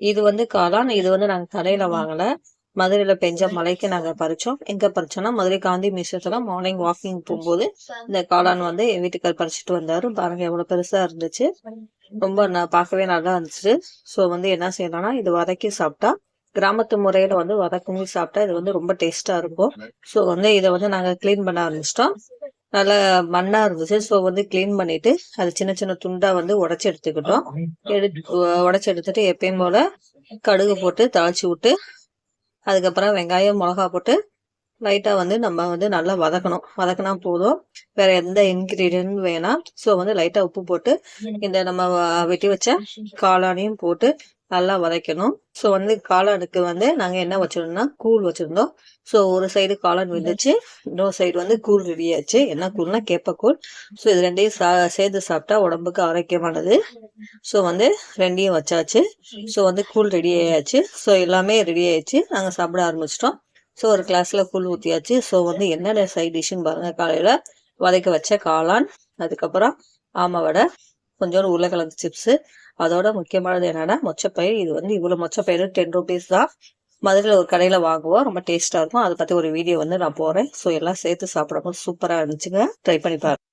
இது வந்து காளான். இது வந்து நாங்க கடையில வாங்கல. மதுரையில பெஞ்ச மழைக்கு நாங்க பறிச்சோம். எங்க பறிச்சோம்னா மதுரை காந்தி மியூசியத்துல மார்னிங் வாக்கிங் போகும்போது இந்த காளான் வந்து என் வீட்டுக்கார் பறிச்சுட்டு வந்தாரு. பாருங்க எவ்வளவு பெருசா இருந்துச்சு. ரொம்ப பார்க்கவே நல்லா இருந்துச்சு. ஸோ வந்து என்ன செய்யலாம்னா இது வதக்கி சாப்பிட்டா கிராமத்து முறையில வந்து வதக்கி சாப்பிட்டா இது வந்து ரொம்ப டேஸ்டா இருக்கும். ஸோ வந்து இதை வந்து நாங்க கிளீன் பண்ண ஆரம்பிச்சிட்டோம். நல்லா மண்ணா இருந்துச்சு. ஸோ வந்து கிளீன் பண்ணிட்டு அது சின்ன சின்ன துண்டா வந்து உடைச்சு எடுத்துக்கிட்டோம். உடைச்சு எடுத்துட்டு எப்பயும் போல கடுகு போட்டு தாளிச்சு விட்டு அதுக்கப்புறம் வெங்காயம் மிளகா போட்டு லைட்டா வந்து நம்ம வந்து நல்லா வதக்கினா போதும். வேற எந்த இன்கிரீடியன்ட் வேணாம். ஸோ வந்து லைட்டா உப்பு போட்டு இந்த நம்ம வெட்டி வச்ச காளானையும் போட்டு நல்லா வதக்கணும். ஸோ வந்து காளானுக்கு வந்து நாங்க என்ன வச்சிருந்தோம்னா கூழ் வச்சிருந்தோம். ஸோ ஒரு சைடு காளான் வெந்துச்சு, இன்னொரு சைடு வந்து கூழ் ரெடியாச்சு. என்ன கூழ்னா கேப்பக்கூழ். ஸோ இது ரெண்டையும் சேர்த்து சாப்பிட்டா உடம்புக்கு ஆரோக்கியமானது. ஸோ வந்து ரெண்டையும் வச்சாச்சு. ஸோ வந்து கூழ் ரெடி ஆயாச்சு. ஸோ எல்லாமே ரெடி ஆயிடுச்சு. நாங்க சாப்பிட ஆரம்பிச்சிட்டோம். ஸோ ஒரு கிளாஸ்ல கூழ் ஊற்றியாச்சு. ஸோ வந்து என்னென்ன சைட் டிஷ்ஷுன்னு பாருங்க. காலையில வதக்க வச்ச காளான், அதுக்கப்புறம் ஆமை வடை, கொஞ்சோண்டு உருளைக்கிழங்கு சிப்ஸு, அதோட முக்கியமானது என்னன்னா மொச்சப்பயிர். இது வந்து இவ்வளோ மொச்சப்பயிர் 10 ருபீஸ் தான். மதுரையில் ஒரு கடையில் வாங்குவோம். ரொம்ப டேஸ்ட்டாக இருக்கும். அதை பற்றி ஒரு வீடியோ வந்து நான் போடுறேன். ஸோ எல்லாம் சேர்த்து சாப்பிடும்போது சூப்பராக இருந்துச்சுங்க. ட்ரை பண்ணி பாருங்க.